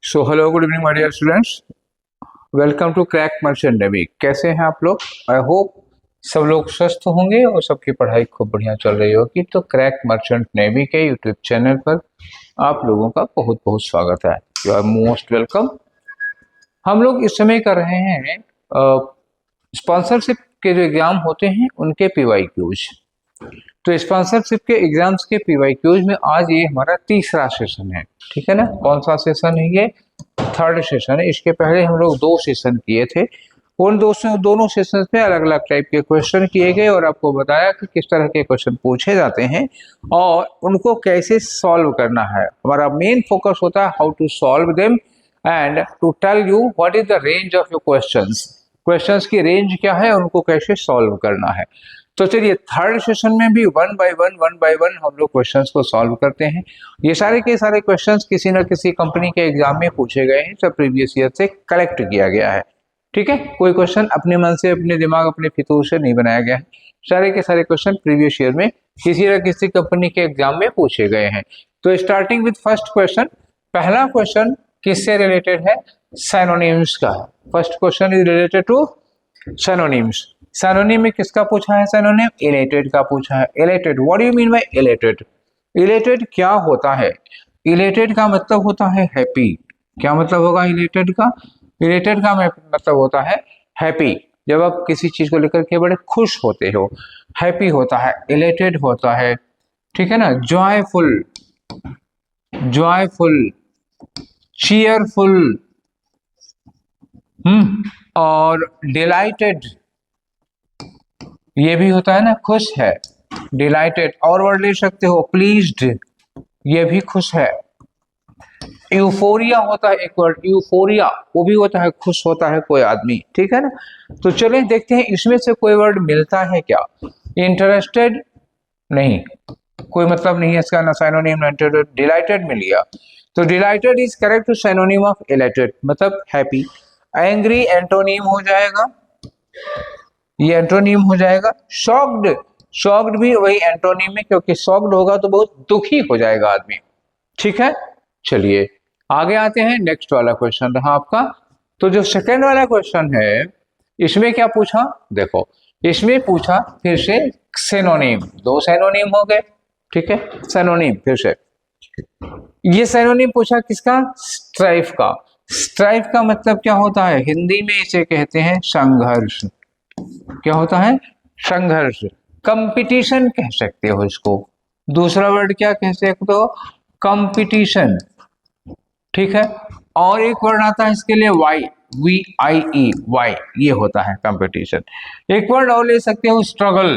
So hello good evening my dear students, welcome to Crack Merchant Navy. कैसे हैं आप लोग? आई होप सब लोग स्वस्थ होंगे और सबकी पढ़ाई खूब बढ़िया चल रही होगी। तो क्रैक मर्चेंट नेवी के यूट्यूब चैनल पर आप लोगों का बहुत बहुत स्वागत है। You are most welcome. हम लोग इस समय कर रहे हैं स्पॉन्सरशिप के जो एग्जाम होते हैं उनके PYQs। तो स्पॉन्सरशिप के एग्जाम्स के PYQs में आज ये हमारा तीसरा सेशन है, ठीक है ना। कौन सा सेशन है? ये थर्ड सेशन है। इसके पहले हम लोग 2 सेशन किए थे। उन दोनों सेशंस में अलग अलग टाइप के क्वेश्चन किए गए और आपको बताया कि किस तरह के क्वेश्चन पूछे जाते हैं और उनको कैसे सॉल्व करना है। हमारा मेन फोकस होता है how to solve them and to tell you what is the range of your questions की रेंज क्या है, उनको कैसे सॉल्व करना है। तो चलिए थर्ड सेशन में भी वन बाय वन हम लोग क्वेश्चंस को सॉल्व करते हैं। ये सारे के सारे क्वेश्चंस किसी न किसी कंपनी के एग्जाम में पूछे गए हैं, सब प्रीवियस ईयर से कलेक्ट किया गया है, ठीक है। कोई क्वेश्चन अपने मन से, अपने दिमाग, अपने फितूर से नहीं बनाया गया है। सारे के सारे क्वेश्चन प्रीवियस ईयर में किसी न किसी कंपनी के एग्जाम में पूछे गए हैं। तो स्टार्टिंग विद फर्स्ट क्वेश्चन। पहला क्वेश्चन किससे रिलेटेड है? सिनोनिम्स का है। First question is related to synonyms. Synonym में किसका पूछा है? सिनोनिम इलेटेड का पूछा है। Elated, what do you mean by elated? Elated क्या होता है? इलेटेड का मतलब होता है हैप्पी। क्या मतलब होगा इलेटेड का? इलेटेड का मतलब होता है हैप्पी। जब आप किसी चीज को लेकर के बड़े खुश होते हो, हैप्पी होता है, इलेटेड होता है, ठीक है ना। जॉयफुल, जॉयफुल, चीयरफुल, और डिलाइटेड, ये भी होता है ना, खुश है, डिलाइटेड। और वर्ड ले सकते हो प्लीज्ड, ये भी खुश है। यूफोरिया होता है एक वर्ड, यूफोरिया, वो भी होता है खुश होता है कोई आदमी, ठीक है ना। तो चलिए देखते हैं इसमें से कोई वर्ड मिलता है क्या। इंटरेस्टेड नहीं, कोई मतलब नहीं है इसका, ना सिनोनिम ना इंटरेस्टेड। डिलाइटेड मिल गया, तो dilated is correct synonym of elated, मतलब हैप्पी। एंग्री एंटोनिम हो जाएगा, ये एंटोनिम हो जाएगा। शॉक्ड, शॉक्ड भी वही एंटोनिम में, क्योंकि शॉक्ड होगा तो बहुत दुखी हो जाएगा आदमी, ठीक है। चलिए आगे आते हैं। नेक्स्ट वाला क्वेश्चन रहा आपका। तो जो सेकंड वाला क्वेश्चन है इसमें क्या पूछा? देखो इसमें पूछा फिर से सिनोनिम। 2 सिनोनिम हो गए, ठीक है। सिनोनिम फिर से, ये सिनोनिम पूछा किसका? स्ट्राइफ का। स्ट्राइफ का मतलब क्या होता है? हिंदी में इसे कहते हैं संघर्ष। क्या होता है? संघर्ष। कंपटीशन कह सकते हो इसको। दूसरा वर्ड क्या कह सकते हो? कंपटीशन, ठीक है। और एक वर्ड आता है इसके लिए वाई, VIE, वाई, ये होता है कंपटीशन। एक वर्ड और ले सकते हो स्ट्रगल,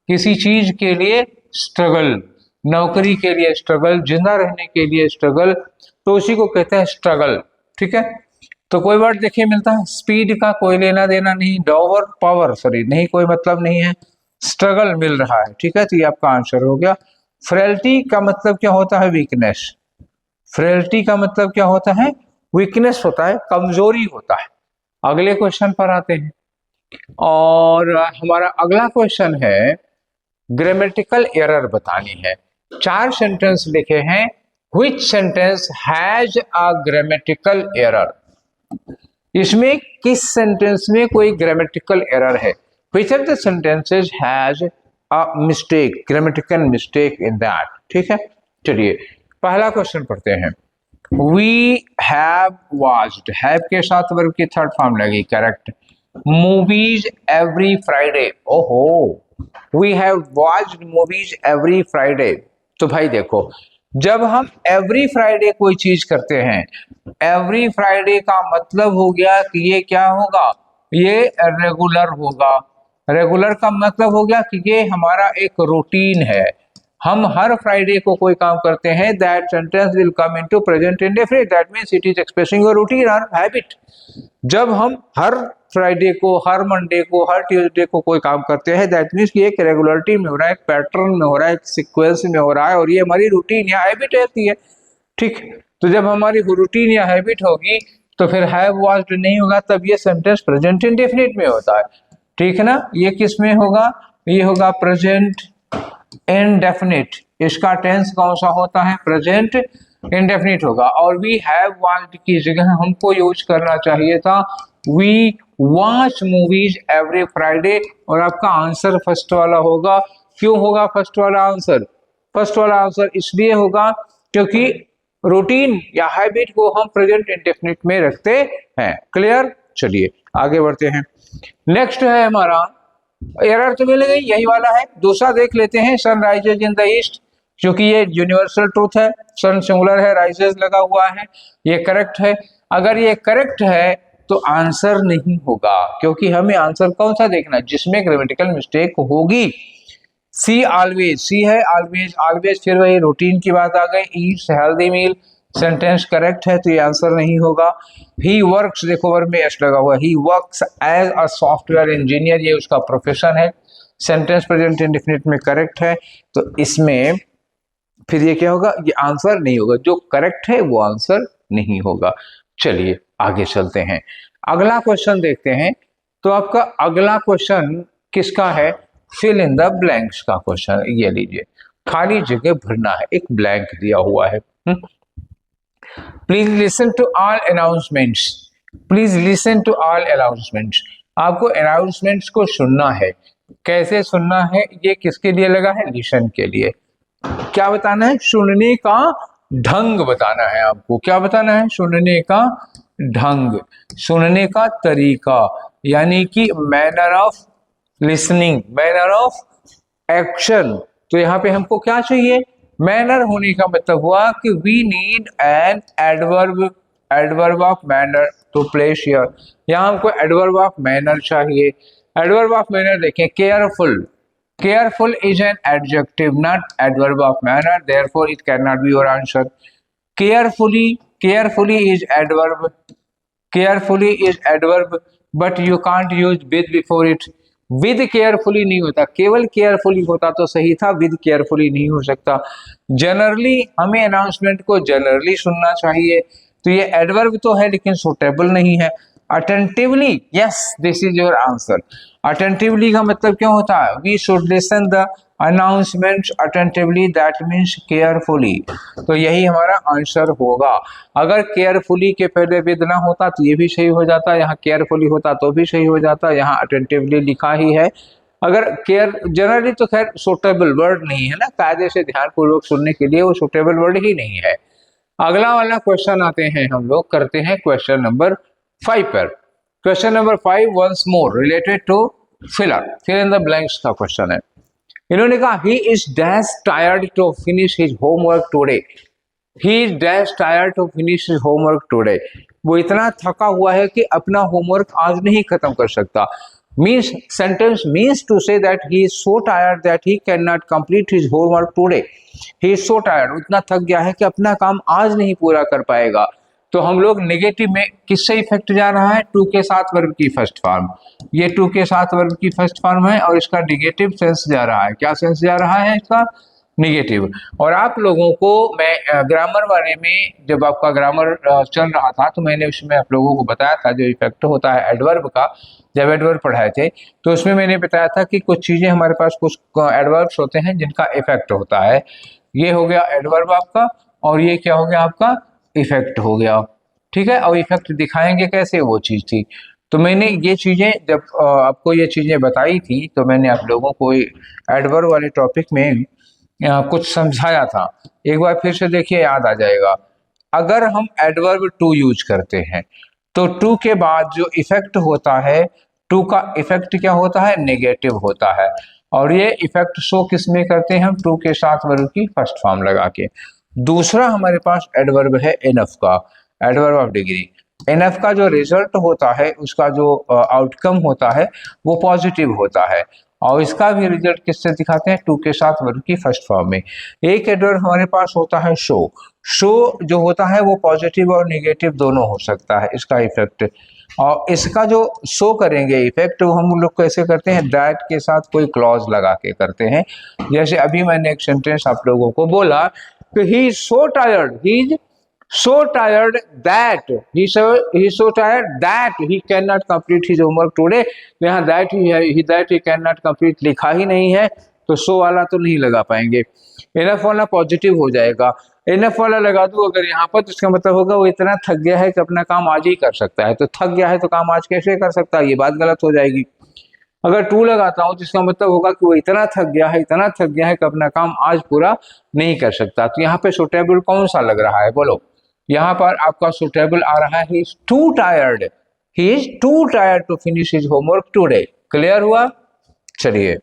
किसी चीज के लिए स्ट्रगल, नौकरी के लिए स्ट्रगल, जिंदा रहने के लिए स्ट्रगल, तो उसी को कहते हैं स्ट्रगल, ठीक है। तो कोई वर्ड देखिए मिलता है, स्पीड का कोई लेना देना नहीं, डॉवर पावर, सॉरी नहीं, कोई मतलब नहीं है, स्ट्रगल मिल रहा है, ठीक है। तो ये आपका आंसर हो गया। फ्रेलिटी का मतलब क्या होता है? वीकनेस। फ्रेलिटी का मतलब क्या होता है? वीकनेस होता है, कमजोरी होता है। अगले क्वेश्चन पर आते हैं और हमारा अगला क्वेश्चन है ग्रामेटिकल एरर बतानी है। 4 सेंटेंस लिखे हैं। Which sentence has a grammatical error? इसमें किस सेंटेंस में कोई ग्रामेटिकल एरर है? Which of the sentences has a mistake, grammatical mistake in that, ठीक है। चलिए पहला क्वेश्चन पढ़ते हैं। वी हैव वॉच्ड, हैव के साथ वर्ब की थर्ड फॉर्म लगी, करेक्ट। मूवीज एवरी फ्राइडे, ओहो, we have watched movies every Friday. तो भाई देखो, जब हम एवरी फ्राइडे कोई चीज करते हैं, एवरी फ्राइडे का मतलब हो गया कि ये क्या होगा? ये रेगुलर होगा। रेगुलर का मतलब हो गया कि ये हमारा एक रूटीन है। हम हर फ्राइडे को कोई काम करते हैं, that sentence will come into present indefinite, that means it is expressing a routine और हैबिट। जब हम हर फ्राइडे को, हर मंडे को, हर ट्यूसडे को कोई काम करते हैं, दैट मीन्स कि एक रेगुलरिटी में हो रहा है, एक पैटर्न में हो रहा है, एक सीक्वेंस में हो रहा है, और ये हमारी रूटीन या हैबिट रहती है, ठीक। तो जब हमारी रूटीन या हैबिट होगी तो फिर हैव वॉच्ड नहीं होगा, तब ये सेंटेंस प्रेजेंट इंडेफिनिट में होता है, ठीक है ना। ये किस में होगा? ये होगा प्रेजेंट इंडेफिनिट। इसका टेंस कौन सा होता है? प्रेजेंट इंडेफिनिट होगा। और वी हैव वॉच्ड की जगह हमको यूज करना चाहिए था we watch movies every Friday, और आपका आंसर फर्स्ट वाला होगा। क्यों होगा फर्स्ट वाला आंसर? फर्स्ट वाला आंसर इसलिए होगा क्योंकि रूटीन या हैबिट को हम प्रेजेंट इंडेफिनिट में रखते हैं। क्लियर? चलिए आगे बढ़ते हैं। नेक्स्ट है हमारा, एरर तो मिल गई, यही वाला है। दूसरा देख लेते हैं, sun rises in the east, क्योंकि ये यूनिवर्सल ट्रूथ है। सन सिंगुलर है, राइजेज लगा हुआ है, ये करेक्ट है। अगर ये करेक्ट है तो आंसर नहीं होगा, क्योंकि हमें आंसर कौन सा देखना है जिसमें ग्रामेटिकल मिस्टेक होगी। सी ऑलवेज, सी है ऑलवेज, ऑलवेज फिर वही रूटीन की बात आ गई। Eats healthy meal, sentence correct है तो ये आंसर नहीं होगा। ही वर्क्स, देखो वर्ब में एस लगा हुआ, he works as a software engineer, ये उसका प्रोफेशन है। सेंटेंस प्रेजेंट इंडेफिनिट में करेक्ट है, तो इसमें फिर ये क्या होगा? ये आंसर नहीं होगा, जो करेक्ट है वो आंसर नहीं होगा। चलिए आगे चलते हैं, अगला क्वेश्चन देखते हैं। तो आपका अगला क्वेश्चन किसका है? फिल इन द ब्लैंक्स का क्वेश्चन। ये लीजिए, खाली जगह भरना है, एक ब्लैंक दिया हुआ है। Please listen to all announcements, please listen to all announcements. आपको अनाउंसमेंट्स को सुनना है। कैसे सुनना है? ये किसके लिए लगा है? लिसन के लिए। क्या बताना है? सुनने का ढंग बताना है आपको। क्या बताना है? सुनने का ढंग, सुनने का तरीका, यानी कि manner of listening, manner of action. तो यहाँ पे हमको क्या चाहिए? मैनर होने का मतलब हुआ कि we need an adverb, adverb of manner to place here. यहाँ हमको एडवर्ब ऑफ मैनर चाहिए। एडवर्ब ऑफ मैनर देखें, careful, careful is an adjective, not adverb of manner, therefore it cannot be your answer. Carefully, carefully is adverb, carefully is adverb, but you can't use with before it. With carefully नहीं होता, केवल carefully होता तो सही था, with carefully नहीं हो सकता। Generally, हमें announcement को generally सुनना चाहिए, तो ये adverb तो है लेकिन suitable नहीं है। Attentively, yes, this is your answer. Attentively का मतलब क्या होता है? We should listen the announcements attentively, that means carefully. तो यही हमारा आंसर होगा। अगर carefully के पहले विद ना होता तो ये भी सही हो जाता, यहाँ carefully होता तो भी सही हो जाता, यहाँ attentively लिखा ही है। अगर केयर जनरली तो खैर सुटेबल वर्ड नहीं है ना, कायदे से ध्यानपूर्वक सुनने के लिए वो सुटेबल वर्ड ही नहीं है। अगला वाला क्वेश्चन आते हैं, हम लोग करते हैं क्वेश्चन नंबर 5 पर। Question number 5 once more related to fill in the blanks का क्वेश्चन है। इन्होंने कहा he is dash tired to finish his homework today, he is dash tired to finish his homework today. वो इतना थका हुआ है कि अपना होमवर्क आज नहीं खत्म कर सकता। means sentence means to say that he is so tired that he cannot complete his homework today. He is so tired, उतना थक गया है कि अपना काम आज नहीं पूरा कर पाएगा। तो हम लोग नेगेटिव में किससे इफेक्ट जा रहा है? टू के साथ वर्ब की फर्स्ट फॉर्म। ये टू के साथ वर्ब की फर्स्ट फॉर्म है और इसका नेगेटिव सेंस जा रहा है। क्या सेंस जा रहा है इसका? नेगेटिव। और आप लोगों को मैं ग्रामर वाले में, जब आपका ग्रामर चल रहा था तो मैंने उसमें आप लोगों को बताया था जो इफेक्ट होता है एडवर्ब का, जब एडवर्ब पढ़ाए थे तो उसमें मैंने बताया था कि कुछ चीज़ें हमारे पास, कुछ एडवर्ब्स होते हैं जिनका इफेक्ट होता है। ये हो गया एडवर्ब आपका, और ये क्या हो गया आपका? इफेक्ट हो गया। ठीक है, और इफेक्ट दिखाएंगे कैसे, वो चीज़ थी। तो मैंने ये चीज़ें जब आपको ये चीज़ें बताई थी तो मैंने आप लोगों को एडवर्ब वाले टॉपिक में कुछ समझाया था। एक बार फिर से देखिए, याद आ जाएगा। अगर हम एडवर्ब टू यूज करते हैं तो टू के बाद जो इफेक्ट होता है, टू का इफेक्ट क्या होता है? नेगेटिव होता है। और ये इफेक्ट शो किस में करते हैं हम? टू के साथ वर्ब की फर्स्ट फॉर्म लगा के। दूसरा हमारे पास एडवर्ब है इनफ का, एडवर्ब ऑफ डिग्री। इनफ का जो रिजल्ट होता है, उसका जो आउटकम होता है वो पॉजिटिव होता है, और इसका भी रिजल्ट किससे दिखाते हैं? टू के साथ वर्ब की फर्स्ट फॉर्म में। एक एडवर्ब हमारे पास होता है शो। शो जो होता है वो पॉजिटिव और नेगेटिव दोनों हो सकता है इसका इफेक्ट। और इसका जो शो करेंगे इफेक्ट, वो हम लोग कैसे करते हैं? दैट के साथ कोई क्लॉज लगा के करते हैं। जैसे अभी मैंने एक सेंटेंस आप लोगों को बोला कि he is so tired, he is so tired that he's so tired that he cannot complete his homework today। यहाँ that he cannot complete लिखा ही नहीं है, तो सो वाला तो नहीं लगा पाएंगे, इनफ वाला पॉजिटिव हो जाएगा। इनफ वाला लगा दूं अगर यहाँ पर तो इसका मतलब होगा वो इतना थक गया है कि अपना काम आज ही कर सकता है, तो थक गया है तो काम आज कैसे कर सकता है, ये बात गलत हो जाएगी। अगर टू लगाता हूं तो इसका मतलब होगा कि वो इतना थक गया है, इतना थक गया है कि अपना काम आज पूरा नहीं कर सकता। तो यहाँ पे सुटेबल कौन सा लग रहा है बोलो, यहाँ पर आपका सुटेबल आ रहा है he is too tired, he is too tired to finish his homework today. Clear हुआ? चलिए,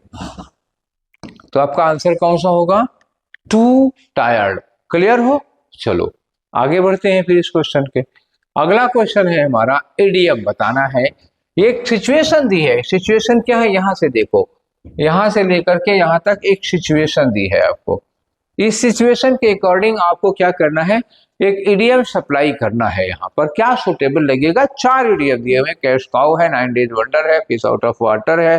तो आपका आंसर कौन सा होगा? To tired. क्लियर हो? चलो आगे बढ़ते हैं फिर इस क्वेश्चन के। अगला क्वेश्चन है हमारा इडियम बताना है। एक सिचुएशन दी है, सिचुएशन क्या है यहां से देखो, यहां से लेकर के यहां तक एक सिचुएशन दी है आपको। इस सिचुएशन के अकॉर्डिंग आपको क्या करना है, एक इडियम सप्लाई करना है। यहाँ पर क्या सुटेबल लगेगा? 4 इडियम दिए हुए, कैश काउ है, 9 डेज वंडर है, फिश आउट ऑफ वाटर है,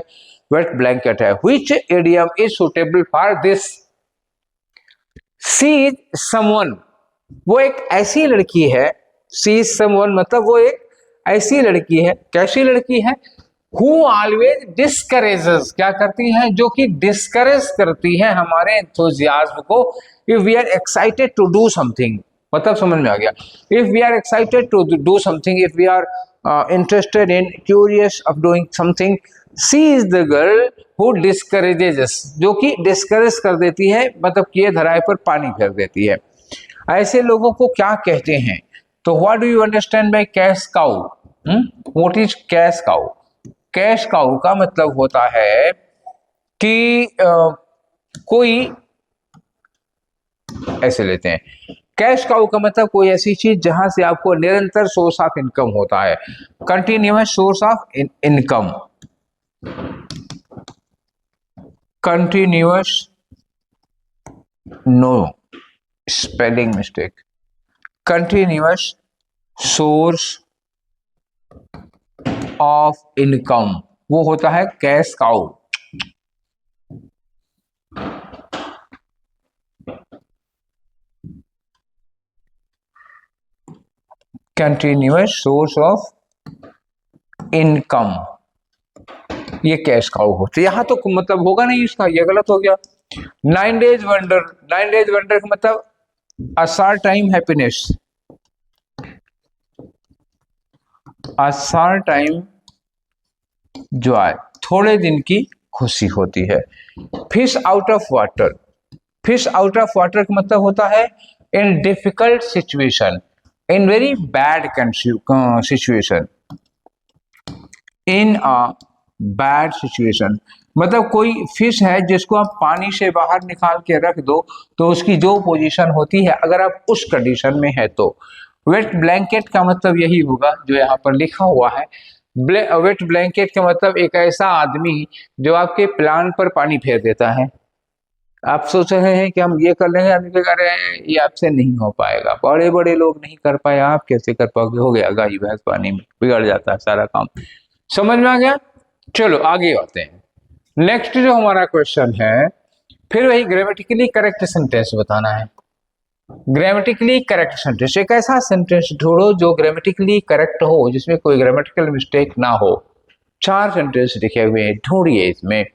वेट ब्लैंकेट है। Which idiom is suitable for this? C is someone, वो एक ऐसी लड़की है, सी इज समवन मतलब वो एक ऐसी लड़की है, कैसी लड़की है? Who always discourages, क्या करती है? जो कि डिस्करेज करती है हमारे एंथुसियाज्म को। If we are excited to do something, मतलब समझ में आ गया? If we are excited to do something, if we are interested in, curious of doing something, she is the girl who discourages us, जो कि discourage कर देती है, मतलब किए धराए पर पानी फेर देती है। ऐसे लोगों को क्या कहते हैं? तो what do you understand by cash cow? What is cash cow? Cash cow का मतलब होता है कि कोई, ऐसे लेते हैं, कैश काउ का मतलब कोई ऐसी चीज जहां से आपको निरंतर सोर्स ऑफ इनकम होता है, continuous source of income, continuous, no spelling mistake, continuous source of income, वो होता है cash cow. Continuous source of income, ये कैश काउ होती है। यहां तो मतलब होगा नहीं इसका, ये गलत हो गया। 9 डेज वंडर, 9 डेज वंडर का मतलब a short time happiness, a short time Joy, थोड़े दिन की खुशी होती है। Fish out of water, fish out of water का मतलब होता है इन difficult situation, in very bad situation, in a bad situation, मतलब कोई फिश है जिसको आप पानी से बाहर निकाल के रख दो तो उसकी जो पोजीशन होती है अगर आप उस कंडीशन में है तो। वेट ब्लैंकेट का मतलब यही होगा जो यहाँ पर लिखा हुआ है। वेट ब्लैंकेट का मतलब एक ऐसा आदमी जो आपके प्लान पर पानी फेर देता है। आप सोच रहे हैं कि हम ये कर लेंगे, हम ये कर रहे हैं, ये आपसे नहीं हो पाएगा। बड़े बड़े लोग नहीं कर पाए, आप कैसे कर पाओगे? हो गया गाय भैंस पानी में, बिगड़ जाता है सारा काम। समझ में आ गया? चलो आगे आते हैं। नेक्स्ट जो हमारा क्वेश्चन है, फिर वही ग्रामेटिकली करेक्ट सेंटेंस बताना है। ग्रामेटिकली करेक्ट सेंटेंस, एक ऐसा सेंटेंस ढूंढो जो ग्रामेटिकली करेक्ट हो, जिसमें कोई ग्रामेटिकल मिस्टेक ना हो। 4 सेंटेंस लिखे हुए हैं, ढूंढिए इसमें।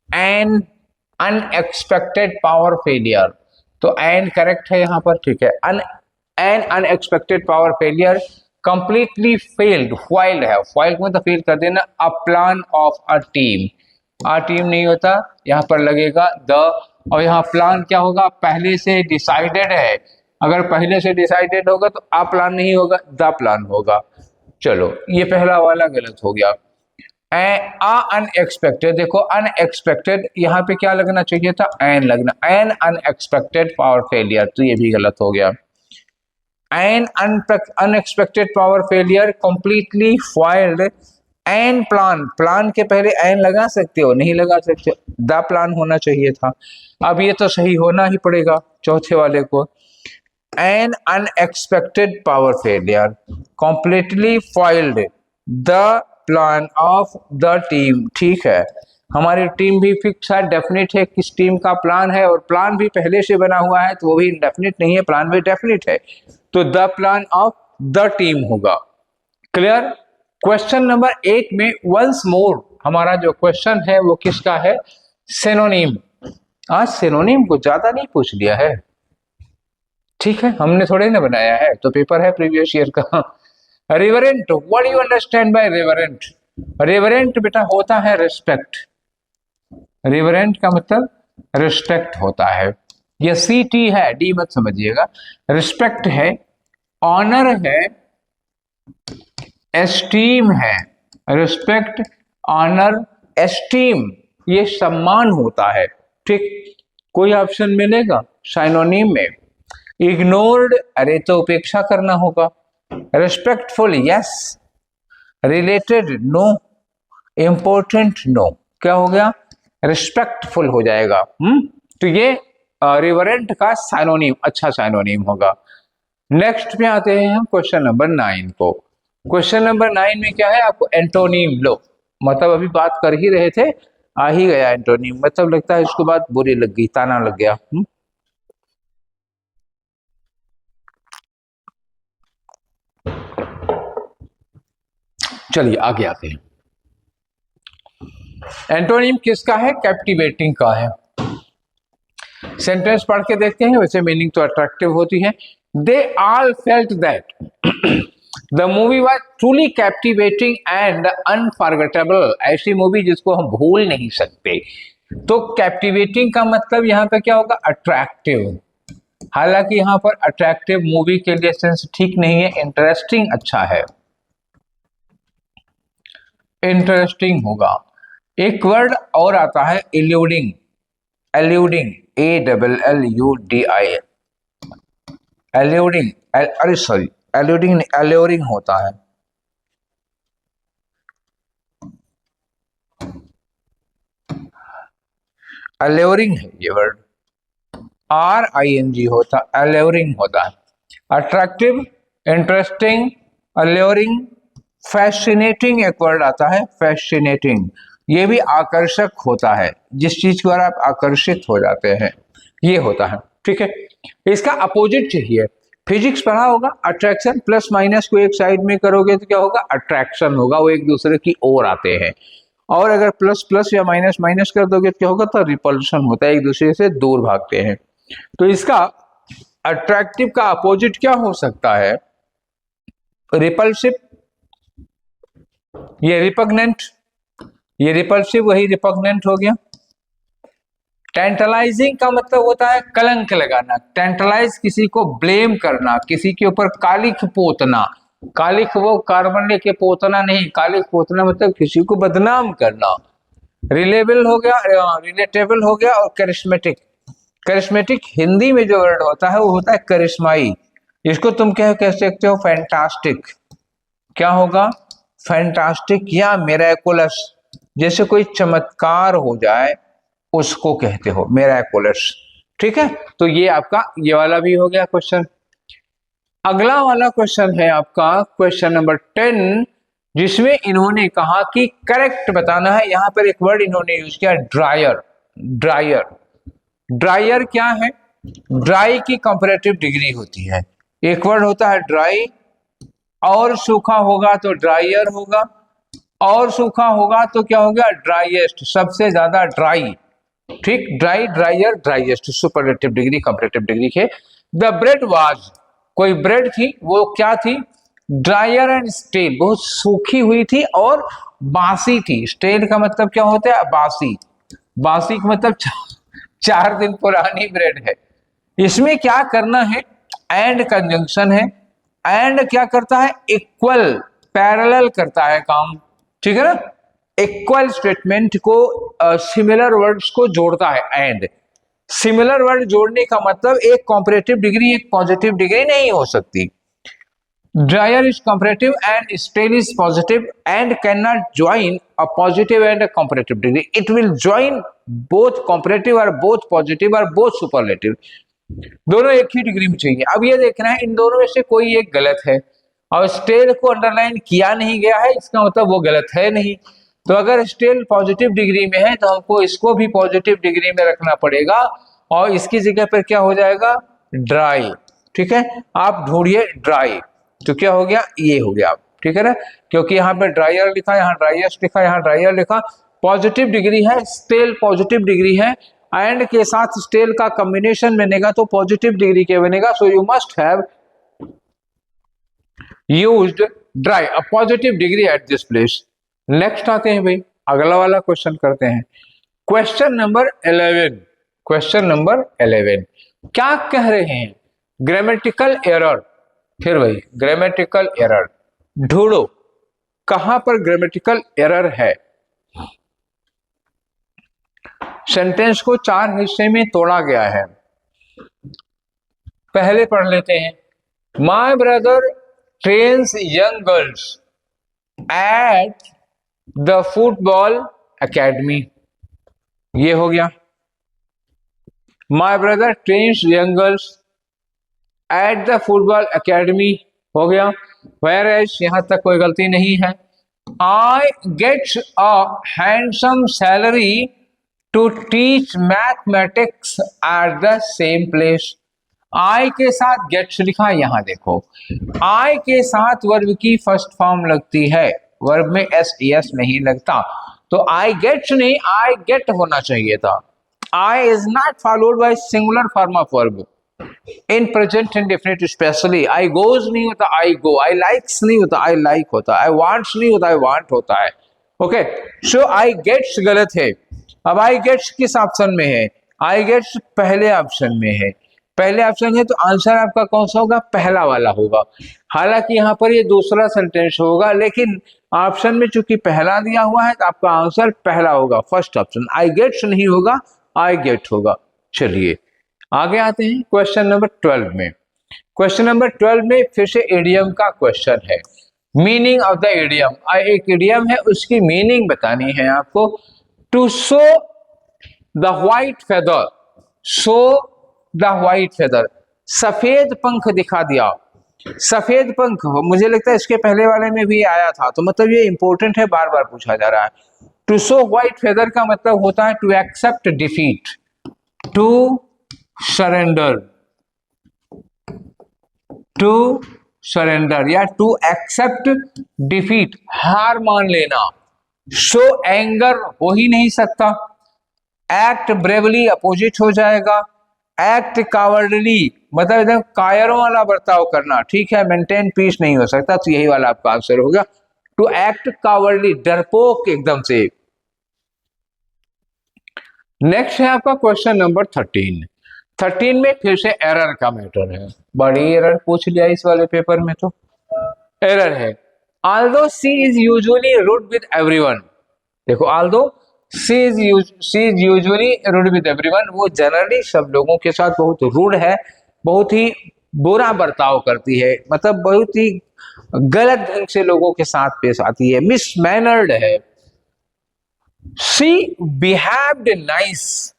एन अनएक्सपेक्टेड पावर फेलियर, तो एन करेक्ट है यहाँ पर, ठीक है। N unexpected power failure completely failed, foiled है, फॉइल्ड मतलब फेल कर देना। A plan of a team, a team नहीं होता, यहाँ पर लगेगा द, और यहाँ प्लान क्या होगा? पहले से डिसाइडेड है, अगर पहले से डिसाइडेड होगा तो अ प्लान नहीं होगा, द प्लान होगा। चलो ये पहला वाला गलत हो गया। अनएक्सपेक्टेड, देखो अनएक्सपेक्टेड यहाँ पे क्या लगना चाहिए था? एन लगना, एन अनएक्सपेक्टेड पावर फेलियर, तो ये भी गलत हो गया। An unexpected power failure completely foiled an plan, plan के पहले एन लगा सकते हो? नहीं लगा सकते, द प्लान होना चाहिए था। अब ये तो सही होना ही पड़ेगा चौथे वाले को। N unexpected power failure completely foiled the plan of the team, ठीक है। हमारी टीम भी फिक्स है, डेफिनेट है किस टीम का प्लान है, और प्लान भी पहले से बना हुआ है तो वो भी इंडेफिनिट नहीं है, प्लान भी डेफिनेट है, तो the plan of the team होगा। क्लियर? क्वेश्चन नंबर 8 में वंस मोर, हमारा जो क्वेश्चन है वो किसका है? सिनोनिम, आज सिनोनिम को ज्यादा नहीं पूछ लिया है, ठीक है, हमने थोड़े ना बनाया है, तो पेपर है प्रीवियस ईयर का। Reverent, what do you understand by reverent? Reverent बेटा होता है रिस्पेक्ट। रिवरेंट का मतलब रिस्पेक्ट होता है। ये सी टी है, डी मत समझिएगा। रिस्पेक्ट है, ऑनर है, एस्टीम है। रिस्पेक्ट, ऑनर, एस्टीम, ये सम्मान होता है, ठीक। कोई ऑप्शन मिलेगा साइनोनिम में? इग्नोर्ड, अरे तो उपेक्षा करना होगा। Respectful, yes. Related, no. Important, no. क्या हो गया? रिस्पेक्टफुल हो जाएगा। तो ये रिवरेंट का साइनोनिम, अच्छा साइनोनिम होगा। नेक्स्ट पे आते हैं हम क्वेश्चन नंबर 9 को। क्वेश्चन नंबर 9 में क्या है? आपको एंटोनिम, लो मतलब अभी बात कर ही रहे थे, आ ही गया एंटोनिम, मतलब लगता है इसको बात बुरी लग गई, ताना लग गया। चलिए आगे आते हैं। एंटोनिम किसका है? कैप्टिवेटिंग का है। सेंटेंस पढ़ के देखते हैं, वैसे मीनिंग तो अट्रैक्टिव होती है। They all felt that the movie was truly captivating and unforgettable. ऐसी मूवी जिसको हम भूल नहीं सकते। तो कैप्टिवेटिंग का मतलब यहाँ पे क्या होगा? अट्रैक्टिव। हालांकि यहाँ पर अट्रैक्टिव मूवी के लिए सेंस ठीक नहीं है, इंटरेस्टिंग अच्छा है, इंटरेस्टिंग होगा। एक वर्ड और आता है इल्यूडिंग, एल्यूडिंग, ALLUDI, एल्यूडिंग, अरे सॉरी, एल्यूडिंग, एल्योरिंग होता है। एल्योरिंग है ये वर्ड, RING होता, एल्योरिंग होता है। अट्रैक्टिव, इंटरेस्टिंग, एल्योरिंग, फैसिनेटिंग एक वर्ड आता है, फैसिनेटिंग, ये भी आकर्षक होता है, जिस चीज पर आप आकर्षित हो जाते हैं, ये होता है, ठीक है। इसका अपोजिट चाहिए, फिजिक्स पढ़ा होगा, अट्रैक्शन, प्लस माइनस को एक साइड में करोगे तो क्या होगा? अट्रैक्शन होगा, वो एक दूसरे की ओर आते हैं। और अगर प्लस प्लस या माइनस माइनस कर दोगे तो क्या होगा? तो रिपल्शन होता है, एक दूसरे से दूर भागते हैं। तो इसका अट्रैक्टिव का अपोजिट क्या हो सकता है? रिपल्सिव, ये रिपग्नेंट, ये रिपल्सिव वही रिपग्नेंट हो गया। टेंटलाइजिंग का मतलब होता है कलंक लगाना, टेंटलाइज किसी को ब्लेम करना, किसी के ऊपर कालिख पोतना। कालिख वो कार्बन लेके पोतना नहीं, कालिख पोतना मतलब किसी को बदनाम करना। रिलेबल हो गया, रिलेटेबल हो गया, और करिश्मेटिक। करिश्मेटिक हिंदी में जो वर्ड होता है वो होता है करिश्माई। इसको तुम कह सकते हो फैंटास्टिक। क्या होगा? फैंटास्टिक या मिरेकुलस, जैसे कोई चमत्कार हो जाए उसको कहते हो मिरेकुलस, ठीक है। तो ये आपका ये वाला भी हो गया क्वेश्चन। अगला वाला क्वेश्चन है आपका क्वेश्चन नंबर 10, जिसमें इन्होंने कहा कि करेक्ट बताना है। यहां पर एक वर्ड इन्होंने यूज किया, ड्रायर। ड्रायर, ड्रायर क्या है? ड्राई की कंपैरेटिव डिग्री होती है। एक वर्ड होता है ड्राई, और सूखा होगा तो ड्रायर होगा, और सूखा होगा तो क्या होगा? ड्राइएस्ट, सबसे ज्यादा ड्राई, ठीक। Dry, drier, driest, superlative degree, comparative degree है। द ब्रेड वाज, कोई ब्रेड थी, वो क्या थी? ड्रायर एंड स्टेल, बहुत सूखी हुई थी और बासी थी। स्टेल का मतलब क्या होता है? बासी। बासी का मतलब 4 दिन पुरानी ब्रेड है। इसमें क्या करना है? एंड कंजंक्शन है। एंड क्या करता है? इक्वल, पैरेलल करता है काम, ठीक है ना। इक्वल स्टेटमेंट को सिमिलर वर्ड्स को जोड़ता है। एंड सिमिलर वर्ड जोड़ने का मतलब एक कंपैरेटिव डिग्री एक पॉजिटिव डिग्री नहीं हो सकती। Dryer is comparative and stale is positive and can not join a positive and a comparative degree. It will join both comparative और बोथ पॉजिटिव और बोथ सुपरलेटिव, दोनों एक ही डिग्री में चाहिए। अब ये देखना है इन दोनों में से कोई एक गलत है, और स्टेल को अंडरलाइन किया नहीं गया है, इसका मतलब वो गलत है नहीं। तो अगर स्टेल पॉजिटिव डिग्री में है तो हमको इसको भी पॉजिटिव डिग्री में रखना पड़ेगा, और इसकी जगह पर क्या हो जाएगा? ड्राई, ठीक है। आप ढूंढिए ड्राई, तो क्या हो गया? ये हो गया, ठीक है ना, क्योंकि यहाँ पे ड्रायर लिखा, यहाँ ड्राइएस्ट लिखा, यहाँ ड्रायर लिखा। पॉजिटिव डिग्री है, स्टेल पॉजिटिव डिग्री है, एंड के साथ स्टिल का कॉम्बिनेशन बनेगा तो पॉजिटिव डिग्री के बनेगा, so you must have used dry a positive degree at this place. Next आते हैं भाई, अगला वाला क्वेश्चन करते हैं। क्वेश्चन नंबर 11, क्वेश्चन नंबर 11 क्या कह रहे हैं? Grammatical error. फिर वही ग्रामेटिकल एरर ढूंढो, कहां पर ग्रामेटिकल एरर है। सेंटेंस को 4 हिस्से में तोड़ा गया है। पहले पढ़ लेते हैं। My brother trains young girls at the football academy, ये हो गया। My brother trains young girls at the football academy हो गया। वेयर एज, यहां तक कोई गलती नहीं है। I gets a handsome salary to teach mathematics at the same place. I के साथ गेट्स लिखा, यहां देखो आई के साथ वर्ब की फर्स्ट फॉर्म लगती है, वर्ब में एस एस नहीं लगता, तो आई गेट्स नहीं आई गेट होना चाहिए था। I is not followed by singular form of verb in present indefinite specially. I goes नहीं होता आई गो, आई लाइक्स नहीं होता आई लाइक होता, आई वांट्स नहीं होता आई वांट होता है। ओके, सो आई गेट्स गलत है। अब आई गेट्स किस ऑप्शन में है? आई गेट्स पहले ऑप्शन में है। पहले ऑप्शन है तो आंसर आपका कौन सा होगा? पहला वाला होगा। हालांकि यहाँ पर ये दूसरा सेंटेंस होगा, लेकिन ऑप्शन में चूंकि पहला दिया हुआ है तो आपका आंसर पहला होगा, फर्स्ट ऑप्शन। आई गेट्स नहीं होगा, आई गेट होगा। चलिए आगे आते हैं क्वेश्चन नंबर 12 में। क्वेश्चन नंबर 12 में फिर से इडियम का क्वेश्चन है। मीनिंग ऑफ द इडियम, एक इडियम है उसकी मीनिंग बतानी है आपको। To show the white feather, show the white feather, सफेद पंख दिखा दिया। सफेद पंख, मुझे लगता है इसके पहले वाले में भी आया था, तो मतलब ये इंपॉर्टेंट है, बार बार पूछा जा रहा है। टू शो व्हाइट फेदर का मतलब होता है to accept defeat, to surrender, to surrender या टू एक्सेप्ट डिफीट, हार मान लेना। शो एंगर हो ही नहीं सकता। एक्ट ब्रेवली अपोजिट हो जाएगा। एक्ट कावर्डली मतलब एकदम कायरों वाला बर्ताव करना, ठीक है। मेंटेन पीस नहीं हो सकता, तो यही वाला आपका आंसर होगा। टू एक्ट कावर्डली, डरपोक एकदम से। नेक्स्ट है आपका क्वेश्चन नंबर 13। 13 में फिर से एरर का मैटर है। बड़ी एरर पूछ लिया इस वाले पेपर में, तो एरर है। Although she is usually rude with everyone, देखो although she is usually rude with everyone, वो जनरली सब लोगों के साथ बहुत रूड है, बहुत ही बुरा बर्ताव करती है, मतलब बहुत ही गलत ढंग से लोगों के साथ पेश आती है, मिस मैनर्ड है। She behaved nice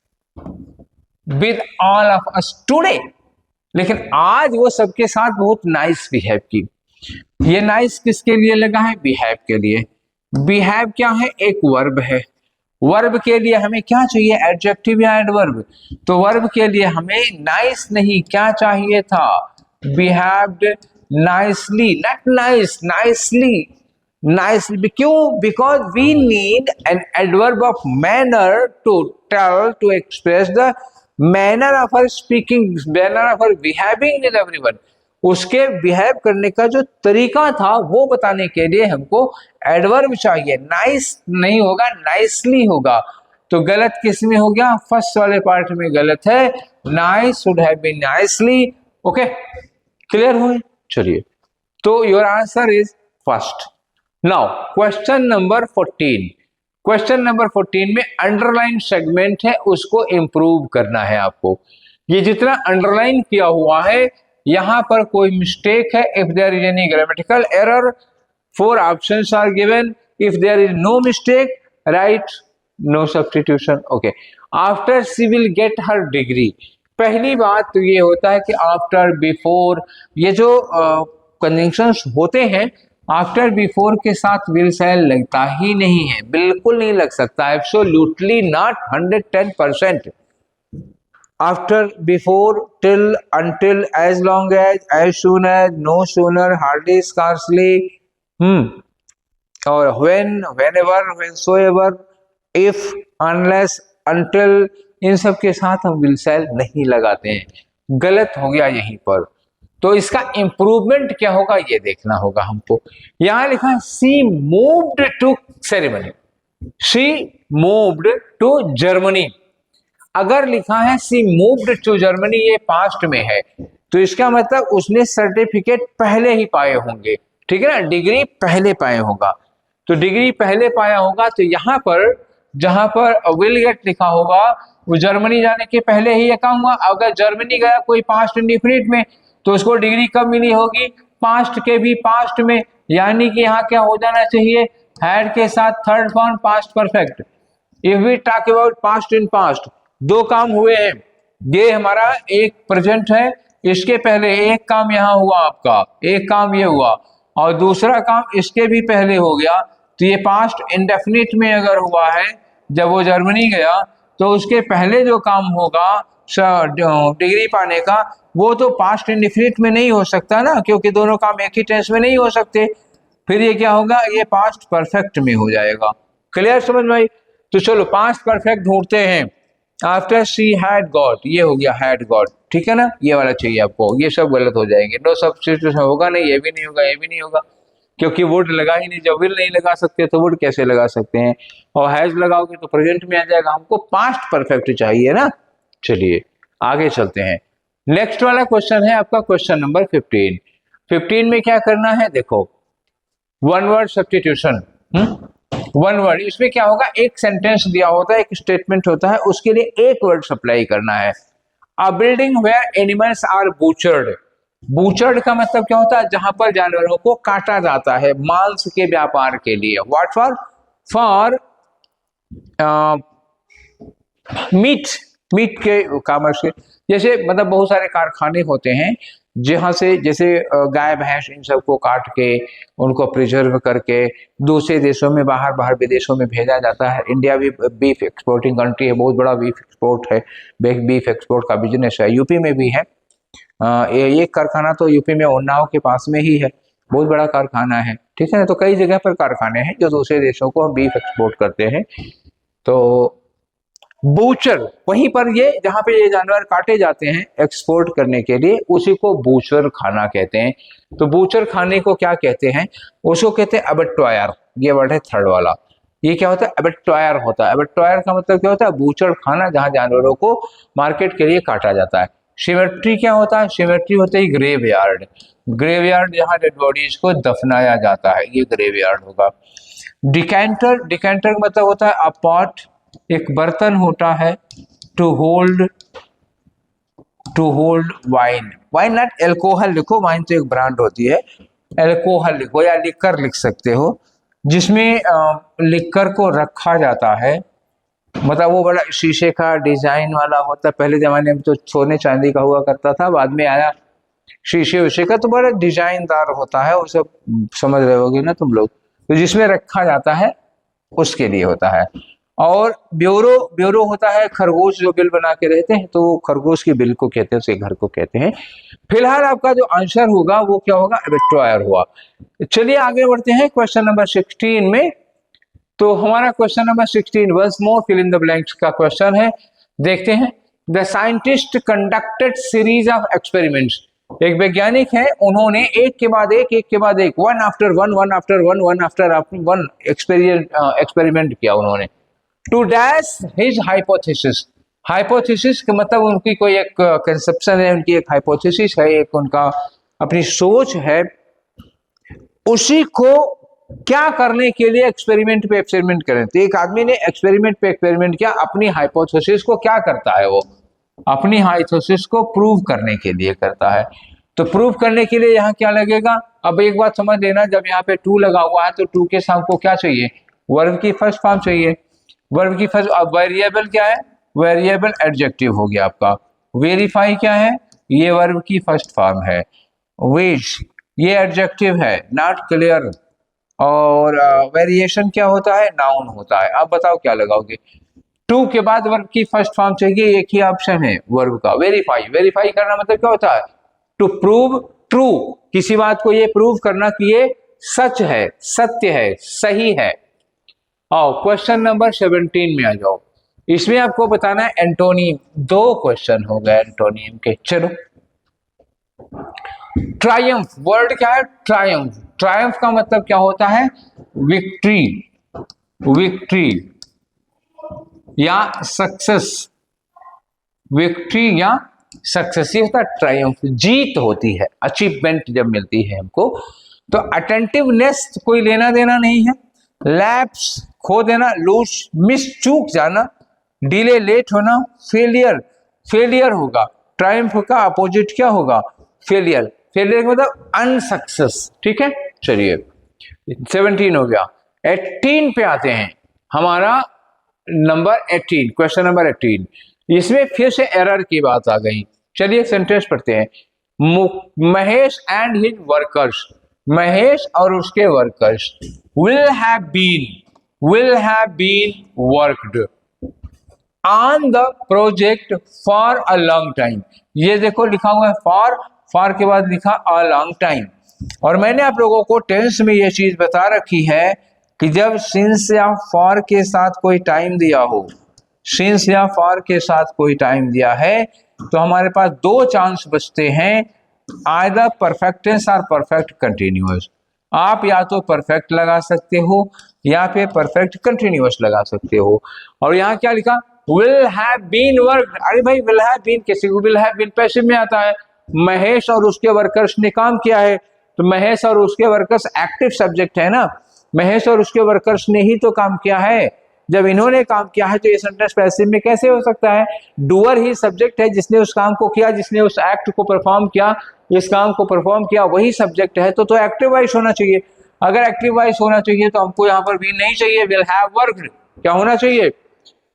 with all of us today, लेकिन आज वो सबके साथ बहुत नाइस बिहेव की। ये नाइस किसके लिए लगा है? बिहेव के लिए। बिहेव क्या है? एक वर्ब है। वर्ब के लिए हमें क्या चाहिए? एडजेक्टिव या एडवर्ब। तो वर्ब के लिए हमें नाइस नहीं, क्या चाहिए था? Behaved nicely, not nice, nicely, nicely. क्यों? Because we need an adverb of manner to tell, to express the manner of her speaking, manner of her behaving with everyone. उसके बिहेव करने का जो तरीका था वो बताने के लिए हमको एडवर्ब चाहिए। नाइस नहीं होगा, नाइसली होगा। तो गलत किस में हो गया? फर्स्ट वाले पार्ट में गलत है। Nice should have been nicely. Okay, clear हुए? चलिए, तो your answer is first. Now question number 14। Question number 14 में अंडरलाइन सेगमेंट है, उसको इंप्रूव करना है आपको। ये जितना अंडरलाइन किया हुआ है यहां पर कोई मिस्टेक है। If there is any grammatical error, 4 options are given. If there is no mistake, right no substitution. Okay, after she will get her degree. पहली बात तो ये होता है कि आफ्टर, बिफोर, ये जो कंजंक्शंस होते हैं आफ्टर बिफोर के साथ विल शैल लगता ही नहीं है, बिल्कुल नहीं लग सकता, absolutely not, 110%। After, before, till, until, as long as soon as, no sooner, hardly, scarcely, और when, whenever, whensoever, if, unless, until, इन सब के साथ हम विल शैल नहीं लगाते हैं, गलत हो गया यहीं पर। तो इसका इंप्रूवमेंट क्या होगा ये देखना होगा हमको। यहां लिखा है she moved to ceremony, she moved to Germany. अगर लिखा है शी मूव्ड टू जर्मनी, ये पास्ट में है, तो इसका मतलब उसने सर्टिफिकेट पहले ही पाए होंगे, ठीक है ना, डिग्री पहले पाए होगा। तो डिग्री पहले पाया होगा, तो यहां पर जहां पर विल गेट लिखा होगा वो जर्मनी जाने के पहले ही ये काम हुआ। अगर जर्मनी गया कोई पास्ट इंडिफिनिट में, तो उसको डिग्री कब मिली होगी, पास्ट के भी पास्ट में, यानी कि यहाँ क्या हो जाना चाहिए, हैड के साथ third form past perfect. If we talk about past in past, दो काम हुए हैं, ये हमारा एक प्रेजेंट है, इसके पहले एक काम यहाँ हुआ आपका, एक काम ये हुआ और दूसरा काम इसके भी पहले हो गया, तो ये पास्ट इंडेफिनिट में अगर हुआ है, जब वो जर्मनी गया तो उसके पहले जो काम होगा डिग्री पाने का, वो तो पास्ट इंडेफिनिट में नहीं हो सकता ना, क्योंकि दोनों काम एक ही टेंस में नहीं हो सकते। फिर ये क्या होगा, ये पास्ट परफेक्ट में हो जाएगा। क्लियर समझ में आई? तो चलो पास्ट परफेक्ट ढूंढते हैं। आफ्टर शी हैड गॉट, ये हो गया हैड गॉट, ठीक है ना, ये वाला चाहिए आपको, ये सब गलत हो जाएंगे। नो सब्स्टिट्यूशन होगा नहीं, ये भी नहीं होगा, ये भी नहीं होगा, क्योंकि वुड लगा ही नहीं। जब विल नहीं लगा सकते तो वुड कैसे लगा सकते हैं, और हैज लगाओगे तो प्रेजेंट में आ जाएगा। हमको पास्ट परफेक्ट चाहिए ना। चलिए आगे चलते हैं। नेक्स्ट वाला क्वेश्चन है आपका क्वेश्चन नंबर 15। 15 में क्या करना है, देखो one word substitution. One word, इसमें क्या होगा, एक सेंटेंस दिया होता है, एक स्टेटमेंट होता है, उसके लिए एक वर्ड सप्लाई करना है। अ बिल्डिंग वेयर एनिमल्स आर बूचर्ड। बूचर्ड का मतलब क्या होता है, जहां पर जानवरों को काटा जाता है मांस के व्यापार के लिए। What for, for meat, meat के कॉमर्स के। जैसे मतलब बहुत सारे कारखाने होते हैं जहां से, जैसे गाय भैंस इन सबको काट के उनको प्रिजर्व करके दूसरे देशों में, बाहर विदेशों में भेजा जाता है। इंडिया भी बीफ एक्सपोर्टिंग कंट्री है, बहुत बड़ा बीफ एक्सपोर्ट है, बीफ एक्सपोर्ट का बिजनेस है। यूपी में भी है ये कारखाना, तो यूपी में उन्नाव के पास में ही है, बहुत बड़ा कारखाना है, ठीक है ना। तो कई जगह पर कारखाने हैं जो दूसरे देशों को बीफ एक्सपोर्ट करते हैं। तो बूचर वहीं पर, ये जहां पे ये जानवर काटे जाते हैं एक्सपोर्ट करने के लिए, उसी को बूचर खाना कहते हैं। तो बूचर खाने को क्या कहते हैं, उसको कहते हैं अबेटॉयर। ये वर्ड है थर्ड वाला, ये क्या होता है, अबेटॉयर होता है। अबेटॉयर का मतलब क्या होता है, बूचर खाना, जहां जानवरों को मार्केट के लिए काटा जाता है। सिमेट्री क्या होता है, सिमेट्री होता है ग्रेवयार्ड। ग्रेवयार्ड जहां डेड बॉडीज को दफनाया जाता है, ये ग्रेवयार्ड होगा। डिकेंटर, डिकेंटर मतलब होता है अ पॉट, एक बर्तन होता है, to hold wine. Wine not alcohol लिखो, वाइन तो एक ब्रांड होती है, एल्कोहल लिखो या लिकर लिख सकते हो, जिसमें लिकर को रखा जाता है। मतलब वो बड़ा शीशे का डिजाइन वाला होता है, पहले जमाने में तो सोने चांदी का हुआ करता था, बाद में आया शीशे उशे का, तो बड़ा डिजाइनदार होता है, वो सब समझ रहे होगे ना तुम लोग। तो जिसमें रखा जाता है उसके लिए होता है। और ब्यूरो, ब्यूरो होता है खरगोश जो बिल बना के रहते हैं, तो खरगोश की बिल को कहते हैं, उसके घर को कहते हैं। फिलहाल आपका जो आंसर होगा वो क्या होगा, अबेटॉयर हुआ। चलिए आगे बढ़ते हैं क्वेश्चन नंबर 16 में। तो हमारा question number 16 once more fill in the blanks का क्वेश्चन है, देखते हैं। The scientist conducted series of experiments. एक वैज्ञानिक है, उन्होंने एक के बाद एक, one after one after one experiment किया उन्होंने। To dash his hypothesis. Hypothesis का मतलब उनकी कोई एक कंसेप्शन है, उनकी एक हाइपोथेसिस है, एक उनका अपनी सोच है, उसी को क्या करने के लिए एक्सपेरिमेंट पे एक्सपेरिमेंट करें। तो एक आदमी ने एक्सपेरिमेंट पे एक्सपेरिमेंट किया, अपनी हाइपोथेसिस को क्या करता है, वो अपनी हाइपोथेसिस को प्रूव करने के लिए करता है। तो प्रूव करने के लिए यहाँ क्या लगेगा, अब एक बात समझ लेना, जब यहाँ पे टू लगा हुआ है तो टू के साथ को क्या चाहिए, वर्ब की फर्स्ट फॉर्म चाहिए। वर्ब की फर्स्ट, अब वेरिएबल क्या है, वेरिएबल एडजेक्टिव हो गया आपका। वेरीफाई क्या है, ये वर्ब की फर्स्ट फॉर्म है। विच ये एडजेक्टिव है, नॉट क्लियर। और वेरिएशन क्या होता है, नाउन होता है। अब बताओ क्या लगाओगे, टू के बाद वर्ब की फर्स्ट फॉर्म चाहिए, एक ही ऑप्शन है वर्ब का, वेरीफाई। वेरीफाई करना मतलब क्या होता है, टू प्रूव ट्रू, किसी बात को ये प्रूव करना कि ये सच है, सत्य है, सही है। आओ क्वेश्चन नंबर 17 में आ जाओ। इसमें आपको बताना है एंटोनिम। 2 क्वेश्चन हो गए एंटोनिम के। चलो, ट्रायम्फ वर्ड क्या है? ट्रायम्फ। ट्रायम्फ का मतलब क्या होता है? विक्ट्री, विक्ट्री या सक्सेस। विक्ट्री या सक्सेस, ये होता है ट्रायम्फ, जीत होती है, अचीवमेंट जब मिलती है हमको। तो अटेंटिवनेस कोई लेना देना नहीं है। लैप्स खो देना, लूज मिस चूक जाना, डिले लेट होना, फेलियर फेलियर होगा। ट्रायम्फ का अपोजिट क्या होगा? फेलियर। फेलियर मतलब अनसक्सेस। ठीक है, चलिए 17 हो गया। 18 पे आते हैं, हमारा नंबर 18, क्वेश्चन नंबर 18। इसमें फिर से एरर की बात आ गई। चलिए सेंटेंस पढ़ते हैं। Mahesh and his workers, Mahesh और उसके workers will have been worked on the project for a long time। ये देखो लिखा हुआ है फॉर के बाद लिखा a long time। और मैंने आप लोगों को टेंस में ये चीज बता रखी है कि जब सिंस या फॉर के साथ कोई टाइम दिया हो, सिंस या फॉर के साथ कोई टाइम दिया है, तो हमारे पास 2 चांस बचते हैं, आइदर परफेक्ट टेंस और परफेक्ट कंटिन्यूअस। आप या तो परफेक्ट लगा सकते हो या फिर परफेक्ट कंटिन्यूअस लगा सकते हो। और यहाँ क्या लिखा? Will have been worked. अरे भाई, विल हैव बीन किसी को विल हैव बीन पैसिव में आता है। महेश और उसके वर्कर्स ने काम किया है, तो महेश और उसके वर्कर्स एक्टिव सब्जेक्ट है ना। महेश और उसके वर्कर्स ने ही तो काम किया है। जब इन्होंने काम किया है तो ये सेंटेंस पैसिव में कैसे हो सकता है? डूअर ही सब्जेक्ट है, जिसने उस काम को किया, जिसने उस एक्ट को परफॉर्म किया, इस काम को परफॉर्म किया, वही सब्जेक्ट है। तो एक्टिव वॉइस होना चाहिए। अगर एक्टिव वॉइस होना चाहिए तो हमको यहाँ पर भी नहीं चाहिए, विल हैव वर्कड। क्या होना चाहिए?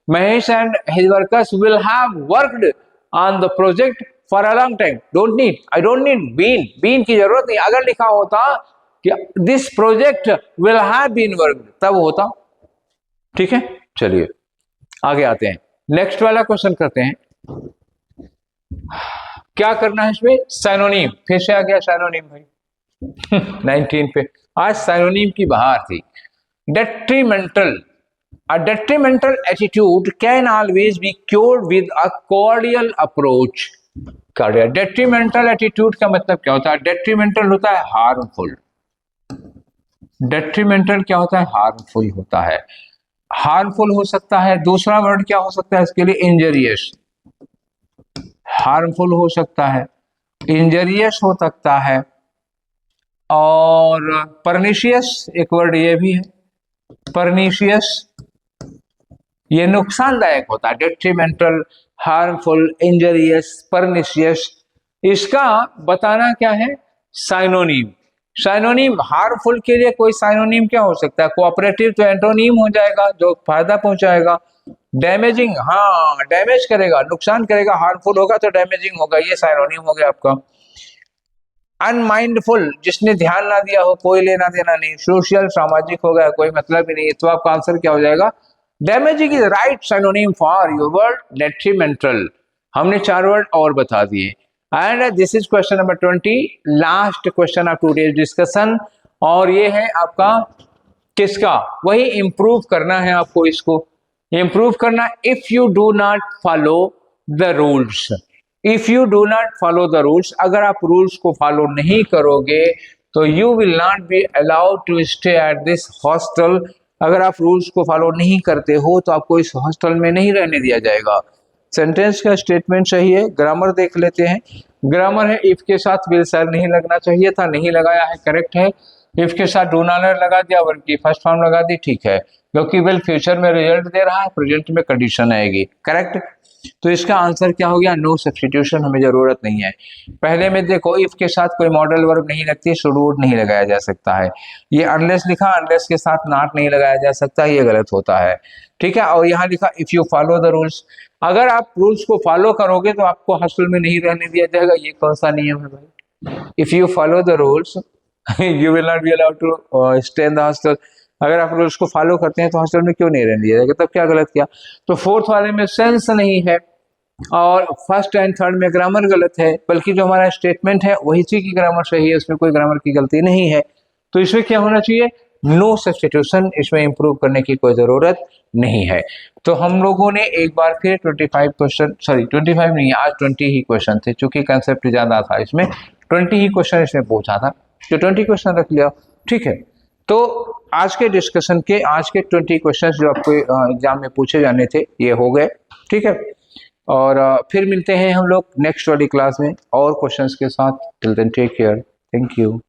Mahesh and his workers will have worked on the project for a long time. I don't need been की जरूरत नहीं। अगर लिखा होता कि this project will have been worked, तब होता। ठीक है, चलिए आगे आते हैं। नेक्स्ट वाला क्वेश्चन करते हैं। क्या करना है इसमें? साइनोनिम। फिर से आ गया साइनोनिम भाई 19 पे। आज साइनोनिम की बहार थी। Detrimental, a detrimental attitude can always be cured with a cordial approach। Detrimental attitude का मतलब क्या होता है? डेट्रीमेंटल होता है हार्मफुल। डेट्रीमेंटल क्या होता है? हार्मफुल होता है। हार्मफुल हो सकता है, दूसरा वर्ड क्या हो सकता है इसके लिए? इंजरियस। हार्मफुल हो सकता है, इंजरियस हो सकता है, और परनिशियस एक वर्ड ये भी है। परनिशियस ये नुकसानदायक होता है। डेट्रीमेंटल, हार्मफुल, इंजरियस, परनिशियस, इसका बताना क्या है? साइनोनिम। साइनोनिम हार्मफुल के लिए कोई साइनोनिम क्या हो सकता है? कोऑपरेटिव तो एंटोनिम हो जाएगा, जो फायदा पहुंचाएगा। डैमेजिंग, हाँ डैमेज करेगा, नुकसान करेगा। हार्मफुल होगा तो डैमेजिंग होगा, ये साइनोनिम हो गया आपका। अनमाइंडफुल, जिसने ध्यान ना दिया हो, कोई लेना देना नहीं। सोशल, सामाजिक हो गया, कोई मतलब ही नहीं, तो आपका आंसर क्या हो जाएगा? Damaging is right synonym for your word detrimental. हमने 4 वर्ड और बता दिए। And this is question number 20, last question of today's discussion. और ये है आपका किसका? वही इंप्रूव करना है आपको, इसको इंप्रूव करना। If you do not follow the rules, if you do not follow the rules, अगर आप रूल्स को फॉलो नहीं करोगे तो you will not be allowed to stay at this hostel. अगर आप रूल्स को फॉलो नहीं करते हो तो आपको इस हॉस्टल में नहीं रहने दिया जाएगा। सेंटेंस का स्टेटमेंट सही है। ग्रामर देख लेते हैं। ग्रामर है इफ के साथ विल सर नहीं लगना चाहिए था, नहीं लगाया है, करेक्ट है। इफ के साथ डू नॉट लगा दिया, वर्ब की फर्स्ट फॉर्म लगा दी, ठीक है। क्योंकि विल फ्यूचर में रिजल्ट दे रहा है, प्रेजेंट में कंडीशन आएगी, करेक्ट। तो इसका आंसर क्या हो गया? नो सब्स्टिट्यूशन, हमें जरूरत नहीं है। पहले में देखो, इफ के साथ कोई मॉडल वर्ब नहीं लगती, शुड वुड नहीं लगाया जा सकता है। ये अनलेस लिखा, अनलेस के साथ नॉट नहीं लगाया जा सकता, ये गलत होता है, ठीक है। और यहाँ लिखा if you follow the rules, अगर आप रूल्स को फॉलो करोगे तो आपको हॉस्टल में नहीं रहने दिया जाएगा। ये कौन सा नियम है भाई? If you follow the rules you will not be allowed to stay in the hostel. अगर आप रूल्स को फॉलो करते हैं तो हॉस्टल में क्यों नहीं रहने दिया जाएगा? तब क्या गलत किया? तो फोर्थ वाले में सेंस नहीं है, और फर्स्ट एंड थर्ड में ग्रामर गलत है, बल्कि जो हमारा स्टेटमेंट है वही चीज की ग्रामर सही है, उसमें कोई ग्रामर की गलती नहीं है। तो इसमें क्या होना चाहिए? नो सब्स्टिट्यूशन, इसमें इंप्रूव करने की कोई ज़रूरत नहीं है। तो हम लोगों ने एक बार फिर 25 क्वेश्चन, सॉरी 25 नहीं, आज 20 ही क्वेश्चन थे, चूंकि कंसेप्ट ज़्यादा था इसमें, 20 ही क्वेश्चन इसमें पूछा था, तो 20 क्वेश्चन रख लिया, ठीक है। तो आज के डिस्कशन के आज के 20 क्वेश्चन जो आपको एग्जाम में पूछे जाने थे ये हो गए, ठीक है। और फिर मिलते हैं हम लोग नेक्स्ट वाली क्लास में और क्वेश्चंस के साथ। Till then take care, thank you.